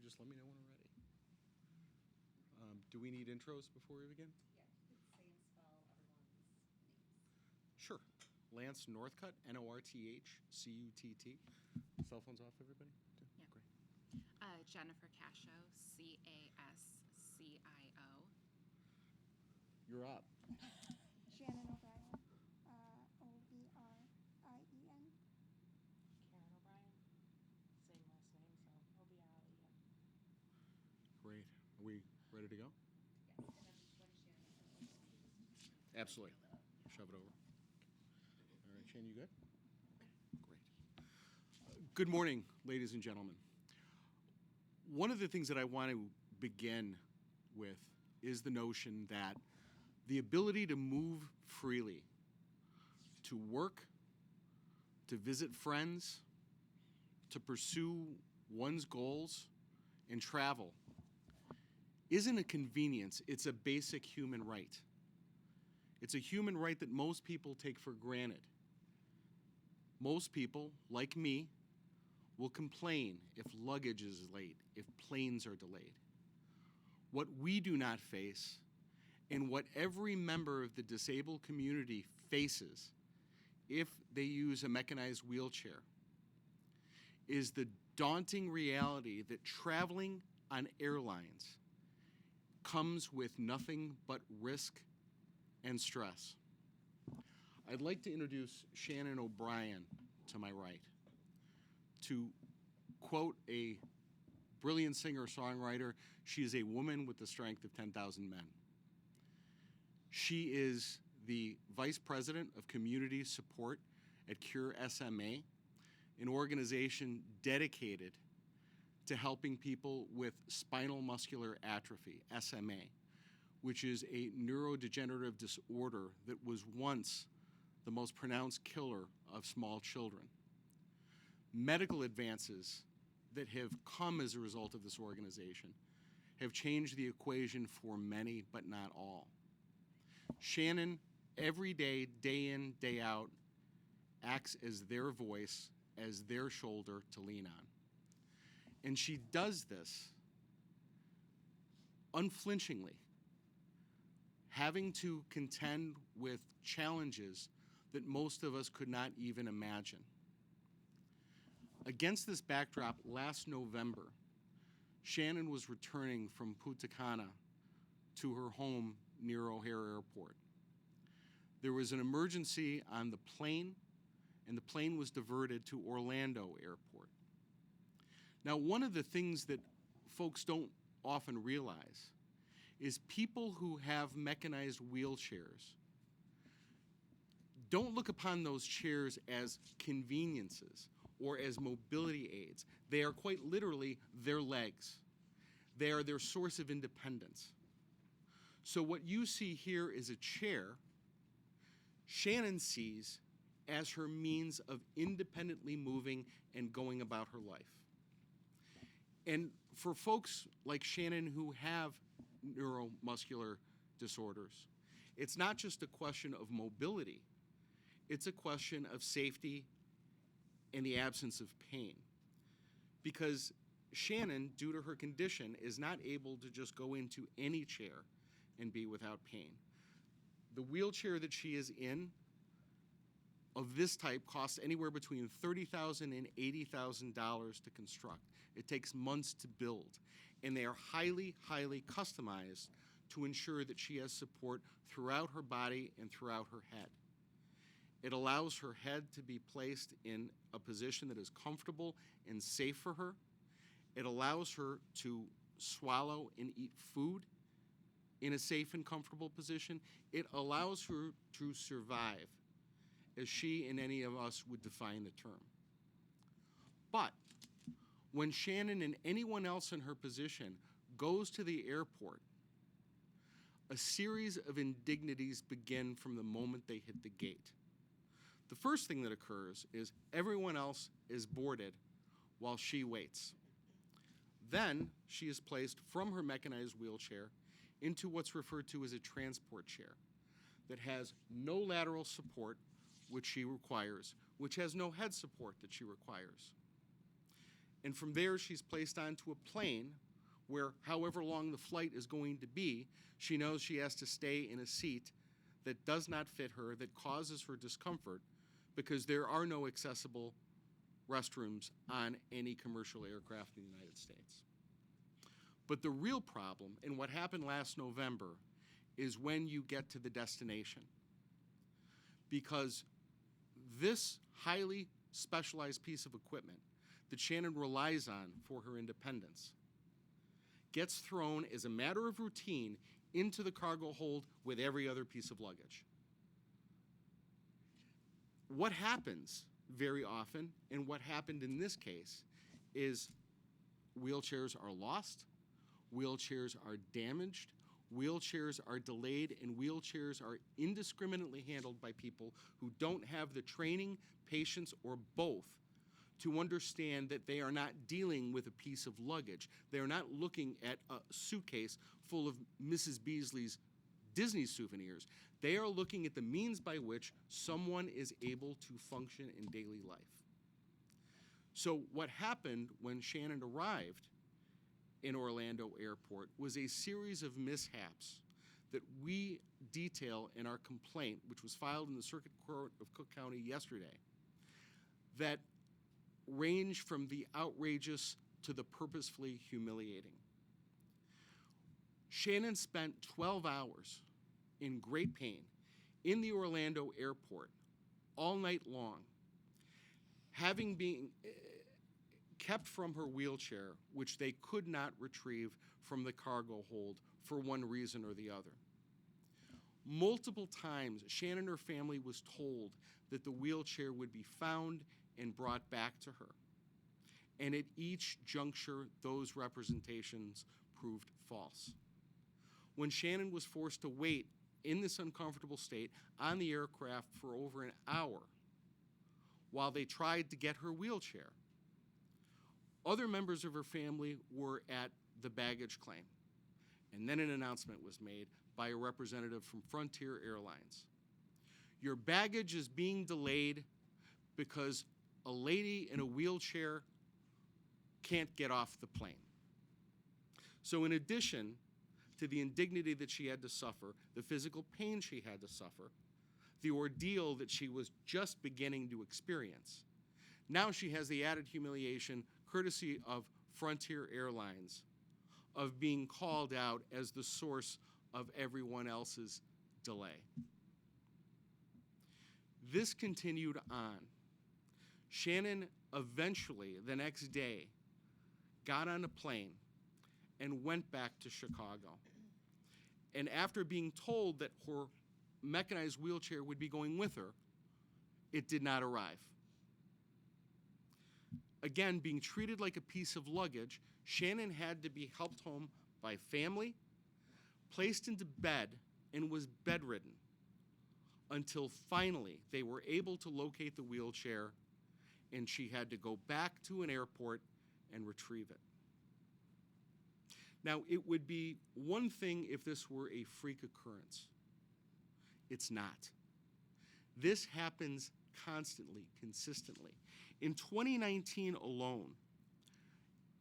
just let me know when we're ready. Do we need intros before we begin? Yeah, you could say and spell everyone's names. Sure. Lance Northcutt, Northcutt. Cell phones off, everybody? Yeah. Great. Jennifer Cascio, Cascio. You're up. Shannon O'Brien, Obrien. Karen O'Brien, same last name, so O'Brien. Great. Are we ready to go? Yes, and then when Shannon says Absolutely. Shove it over. All right, Shane, you good? Great. Good morning, ladies and gentlemen. One of the things that I want to begin with is the notion that the ability to move freely, to work, to visit friends, to pursue one's goals, and travel isn't a convenience, it's a basic human right. It's a human right that most people take for granted. Most people, like me, will complain if luggage is late, if planes are delayed. What we do not face, and what every member of the disabled community faces if they use a mechanized wheelchair, is the daunting reality that traveling on airlines comes with nothing but risk and stress. I'd like to introduce Shannon O'Brien to my right. To quote a brilliant singer-songwriter, she is a woman with the strength of 10,000 men. She is the Vice President of Community Support at Cure SMA, an organization dedicated to helping people with spinal muscular atrophy, SMA, which is a neurodegenerative disorder that was once the most pronounced killer of small children. Medical advances that have come as a result of this organization have changed the equation for many, but not all. Shannon, every day, day in, day out, acts as their voice, as their shoulder to lean on. And she does this unflinchingly, having to contend with challenges that most of us could not even imagine. Against this backdrop, last November, Shannon was returning from Punta Cana to her home near O'Hare Airport. There was an emergency on the plane, and the plane was diverted to Orlando Airport. Now, one of the things that folks don't often realize is people who have mechanized wheelchairs don't look upon those chairs as conveniences or as mobility aids. They are quite literally their legs. They are their source of independence. So what you see here is a chair Shannon sees as her means of independently moving and going about her life. And for folks like Shannon who have neuromuscular disorders, it's not just a question of mobility, it's a question of safety and the absence of pain. Because Shannon, due to her condition, is not able to just go into any chair and be without pain. The wheelchair that she is in of this type costs anywhere between $30,000 and $80,000 to construct. It takes months to build, and they are highly, highly customized to ensure that she has support throughout her body and throughout her head. It allows her head to be placed in a position that is comfortable and safe for her. It allows her to swallow and eat food in a safe and comfortable position. It allows her to survive, as she and any of us would define the term. But when Shannon and anyone else in her position goes to the airport, a series of indignities begin from the moment they hit the gate. The first thing that occurs is everyone else is boarded while she waits. Then she is placed from her mechanized wheelchair into what's referred to as a transport chair that has no lateral support, which she requires, which has no head support that she requires. And from there, she's placed onto a plane where, however long the flight is going to be, she knows she has to stay in a seat that does not fit her, that causes her discomfort, because there are no accessible restrooms on any commercial aircraft in the United States. But the real problem, and what happened last November, is when you get to the destination. Because this highly specialized piece of equipment that Shannon relies on for her independence gets thrown as a matter of routine into the cargo hold with every other piece of luggage. What happens very often, and what happened in this case, is wheelchairs are lost, wheelchairs are damaged, wheelchairs are delayed, and wheelchairs are indiscriminately handled by people who don't have the training, patience, or both to understand that they are not dealing with a piece of luggage. They are not looking at a suitcase full of Mrs. Beasley's Disney souvenirs. They are looking at the means by which someone is able to function in daily life. So what happened when Shannon arrived in Orlando Airport was a series of mishaps that we detail in our complaint, which was filed in the Circuit Court of Cook County yesterday, that range from the outrageous to the purposefully humiliating. Shannon spent 12 hours in great pain in the Orlando airport all night long, having been kept from her wheelchair, which they could not retrieve from the cargo hold for one reason or the other. Multiple times, Shannon and her family was told that the wheelchair would be found and brought back to her. And at each juncture, those representations proved false. When Shannon was forced to wait in this uncomfortable state on the aircraft for over an hour while they tried to get her wheelchair, other members of her family were at the baggage claim. And then an announcement was made by a representative from Frontier Airlines. Your baggage is being delayed because a lady in a wheelchair can't get off the plane. So in addition to the indignity that she had to suffer, the physical pain she had to suffer, the ordeal that she was just beginning to experience, now she has the added humiliation, courtesy of Frontier Airlines, of being called out as the source of everyone else's delay. This continued on. Shannon eventually, the next day, got on a plane and went back to Chicago. And after being told that her mechanized wheelchair would be going with her, it did not arrive. Again, being treated like a piece of luggage, Shannon had to be helped home by family, placed into bed, and was bedridden until finally they were able to locate the wheelchair, and she had to go back to an airport and retrieve it. Now, it would be one thing if this were a freak occurrence. It's not. This happens constantly, consistently. In 2019 alone,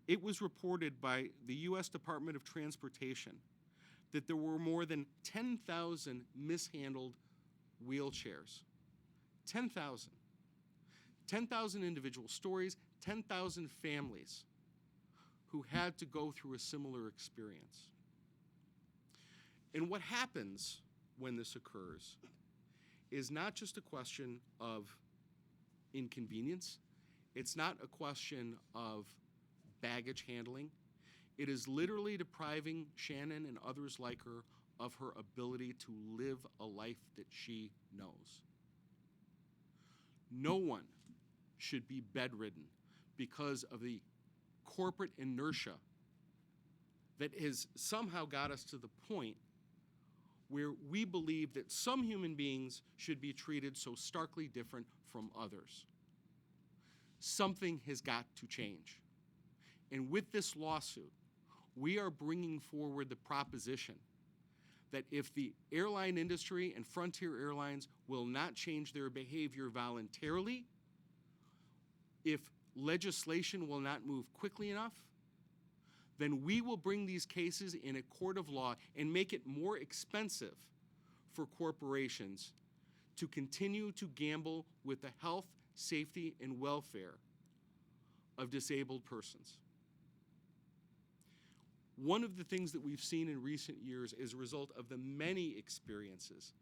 it was reported by the U.S. Department of Transportation that there were more than 10,000 mishandled wheelchairs. 10,000. 10,000 individual stories, 10,000 families who had to go through a similar experience. And what happens when this occurs is not just a question of inconvenience. It's not a question of baggage handling. It is literally depriving Shannon and others like her of her ability to live a life that she knows. No one should be bedridden because of the corporate inertia that has somehow got us to the point where we believe that some human beings should be treated so starkly different from others. Something has got to change. And with this lawsuit, we are bringing forward the proposition that if the airline industry and Frontier Airlines will not change their behavior voluntarily, if legislation will not move quickly enough, then we will bring these cases in a court of law and make it more expensive for corporations to continue to gamble with the health, safety, and welfare of disabled persons. One of the things that we've seen in recent years as a result of the many experiences,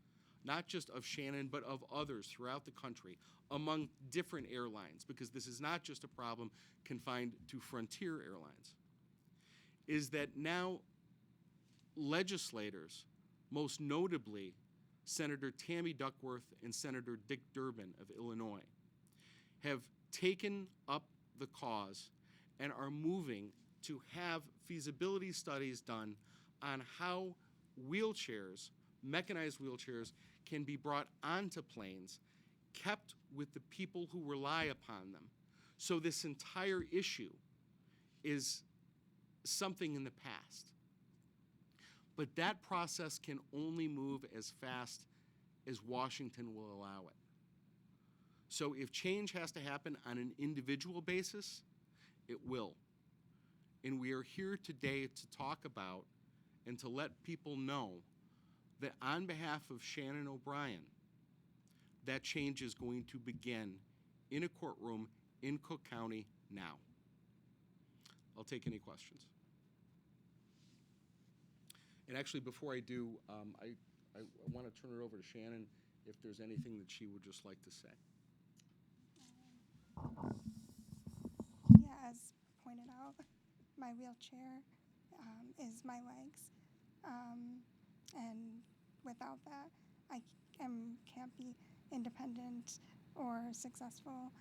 not just of Shannon, but of others throughout the country, among different airlines, because this is not just a problem confined to Frontier Airlines, is that now legislators, most notably Senator Tammy Duckworth and Senator Dick Durbin of Illinois, have taken up the cause and are moving to have feasibility studies done on how wheelchairs, mechanized wheelchairs, can be brought onto planes, kept with the people who rely upon them. So this entire issue is something in the past. But that process can only move as fast as Washington will allow it. So if change has to happen on an individual basis, it will. And we are here today to talk about and to let people know that on behalf of Shannon O'Brien, that change is going to begin in a courtroom in Cook County now. I'll take any questions. And actually, before I do, I want to turn it over to Shannon if there's anything that she would just like to say. Yeah, as pointed out, my wheelchair is my legs. And without that, I can't be independent or successful.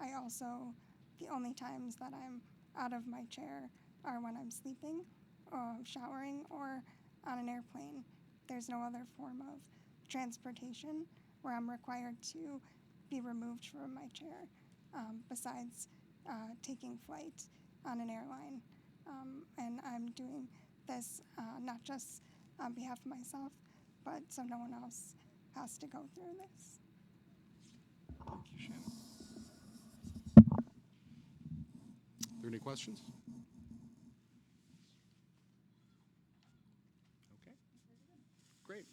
I also, the only times that I'm out of my chair are when I'm sleeping, or showering, or on an airplane. There's no other form of transportation where I'm required to be removed from my chair, besides taking flight on an airline. And I'm doing this not just on behalf of myself, but so no one else has to go through this. Thank you, Shannon. Are there any questions? Okay. Great.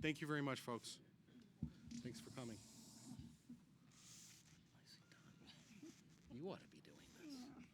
Thank you very much, folks. Thanks for coming. You ought to be